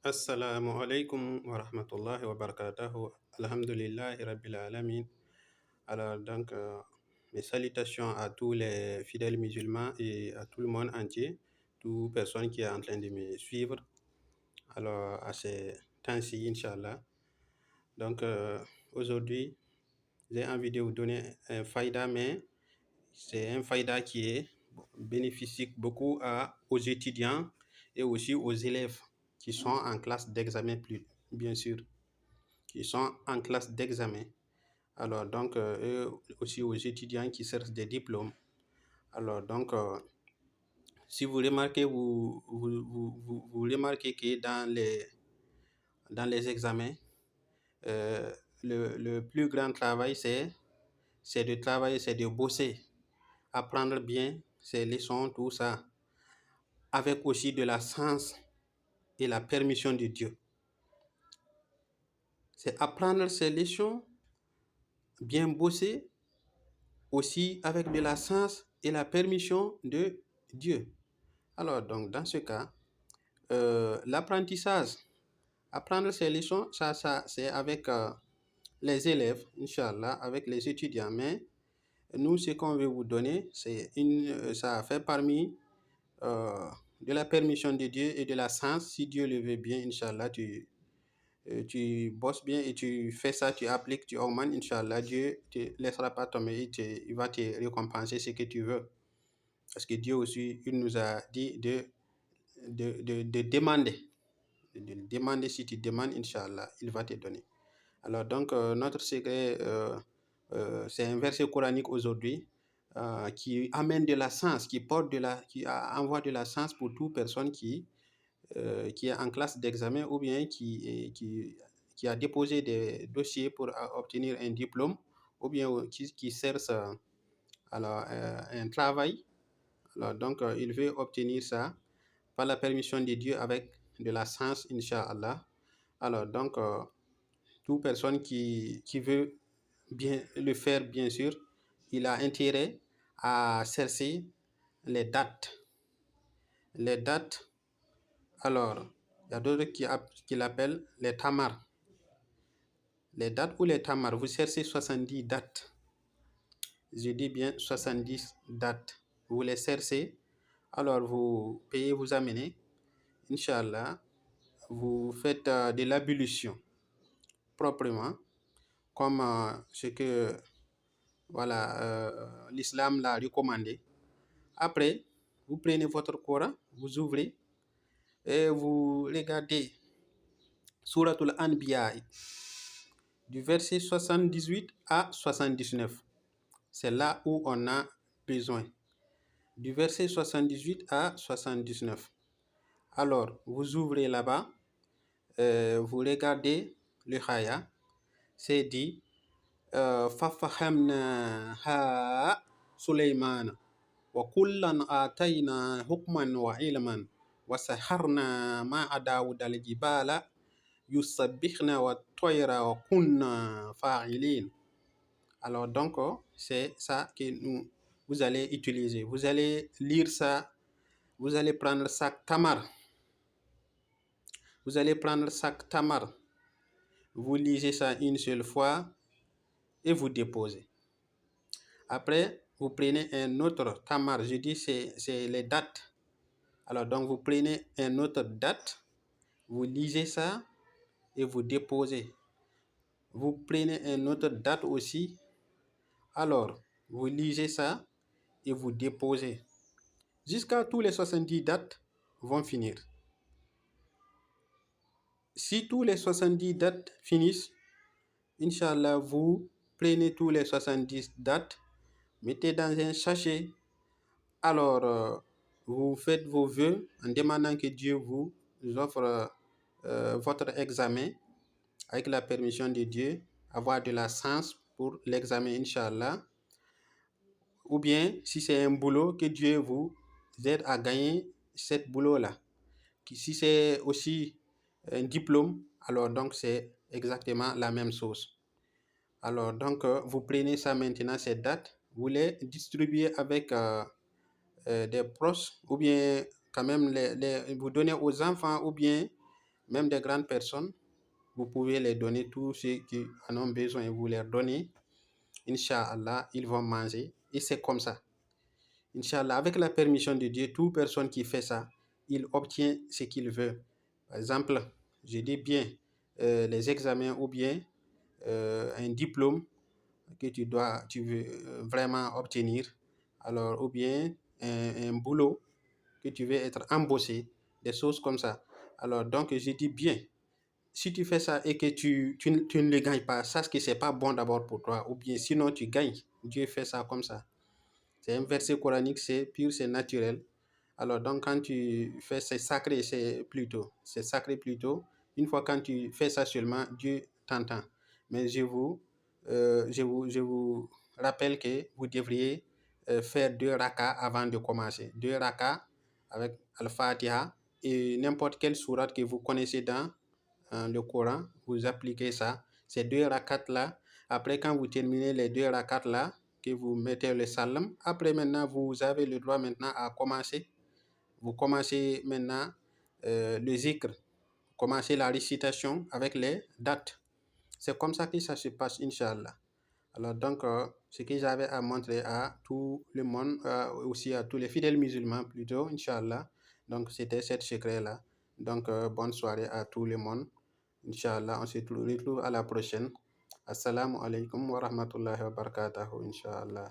Assalamu alaikum wa rahmatullahi wa barakatuhu. Alhamdulillahi Rabbil Alamin. Alors, mes salutations à tous les fidèles musulmans et à tout le monde entier, toute personne qui est en train de me suivre. Alors, à ces temps-ci, Inch'Allah. Aujourd'hui, j'ai envie de vous donner un faïda, mais c'est un faïda qui est bénéfique beaucoup aux étudiants et aussi aux élèves qui sont en classe d'examen, bien sûr, qui sont en classe d'examen. Alors, et aussi aux étudiants qui cherchent des diplômes. Alors, si vous remarquez, vous remarquez que dans les examens, le plus grand travail, c'est de travailler, c'est de bosser, apprendre bien ses leçons, tout ça, avec aussi de la science et la permission de Dieu. C'est apprendre ses leçons, bien bosser, aussi avec de la science et la permission de Dieu. Alors, donc, dans ce cas, l'apprentissage, apprendre ses leçons, ça c'est avec les élèves, Inch'Allah, avec les étudiants. Mais nous, ce qu'on veut vous donner, ça fait parmi de la permission de Dieu et de la science. Si Dieu le veut bien, Inch'Allah, tu bosses bien et tu fais ça, tu appliques, tu augmentes, Inch'Allah, Dieu ne te laissera pas tomber, il va te récompenser ce que tu veux. Parce que Dieu aussi, il nous a dit de demander. De demander, si tu demandes, Inch'Allah, il va te donner. Alors donc, notre secret, c'est un verset coranique aujourd'hui qui amène de la science, qui envoie de la science pour toute personne qui est en classe d'examen ou bien qui a déposé des dossiers pour obtenir un diplôme ou bien qui cherche un travail. Alors, donc, il veut obtenir ça par la permission de Dieu avec de la science, Inch'Allah. Alors, donc, toute personne qui veut bien le faire, bien sûr, il a intérêt à chercher les dates. Les dates, alors, il y a d'autres qui l'appellent les tamars. Les dates ou les tamars, vous cherchez 70 dates. Je dis bien 70 dates. Vous les cherchez, alors vous payez, vous amenez. Inch'Allah, vous faites de l'ablution proprement, comme ce que l'islam l'a recommandé. Après, vous prenez votre Coran, vous ouvrez et vous regardez Suratul Anbiya du verset 78 à 79. C'est là où on a besoin. Du verset 78 à 79. Alors, vous ouvrez là-bas, vous regardez le Khaya, c'est dit Fafahamna Suleyman wa kullan atayna hukman wa ilman wa saharna ma'a Dawud al-jibala yusabbihna wa toyra wa kunna fa'ilin. Alors donc, c'est ça que vous allez utiliser. Vous allez lire ça, vous allez prendre ça tamar. Vous allez prendre sac tamar. Vous lisez ça une seule fois et vous déposez. Après, vous prenez un autre tamar. Je dis c'est les dates. Alors donc vous prenez un autre date, vous lisez ça et vous déposez. Vous prenez un autre date aussi. Alors, vous lisez ça et vous déposez. Jusqu'à tous les 70 dates vont finir. Si tous les 70 dates finissent, Inch'Allah, vous prenez tous les 70 dates, mettez dans un sachet. Alors, vous faites vos vœux en demandant que Dieu vous offre votre examen avec la permission de Dieu, avoir de la science pour l'examen, Inch'Allah. Ou bien, si c'est un boulot, que Dieu vous aide à gagner ce boulot-là. Si c'est aussi un diplôme, alors donc c'est exactement la même chose. Alors donc, vous prenez ça maintenant, ces dates, vous les distribuez avec des proches, ou bien quand même vous donnez aux enfants, ou bien Même des grandes personnes, vous pouvez les donner tous ceux qui en ont besoin. Vous leur donnez, Inch'Allah, ils vont manger. Et c'est comme ça. Inch'Allah, avec la permission de Dieu, toute personne qui fait ça, il obtient ce qu'il veut. Par exemple, je dis bien les examens ou bien un diplôme que tu veux vraiment obtenir, alors ou bien un boulot que tu veux être embauché, des choses comme ça. Alors donc je dis bien, si tu fais ça et que tu ne le gagnes pas, sache que c'est pas bon d'abord pour toi, ou bien sinon tu gagnes. Dieu fait ça comme ça. C'est un verset coranique, c'est pur, c'est naturel. Alors, donc, quand tu fais, c'est sacré plutôt. Une fois quand tu fais ça seulement, Dieu t'entend. Mais je vous rappelle que vous devriez faire 2 rakas avant de commencer. 2 rakas avec Al-Fatiha et n'importe quelle sourate que vous connaissez dans le Coran, vous appliquez ça. Ces 2 rakats-là, après quand vous terminez les 2 rakats-là, que vous mettez le salam, après maintenant, vous avez le droit maintenant à commencer. Vous commencez maintenant le zikr, commencez la récitation avec les dates. C'est comme ça que ça se passe, Inch'Allah. Alors donc, ce que j'avais à montrer à tout le monde, aussi à tous les fidèles musulmans plutôt, Inch'Allah. Donc, c'était cette secret-là. Donc, bonne soirée à tout le monde. Inch'Allah, on se retrouve à la prochaine. Assalamu alaikum wa rahmatullahi wa barakatuhu, Inch'Allah.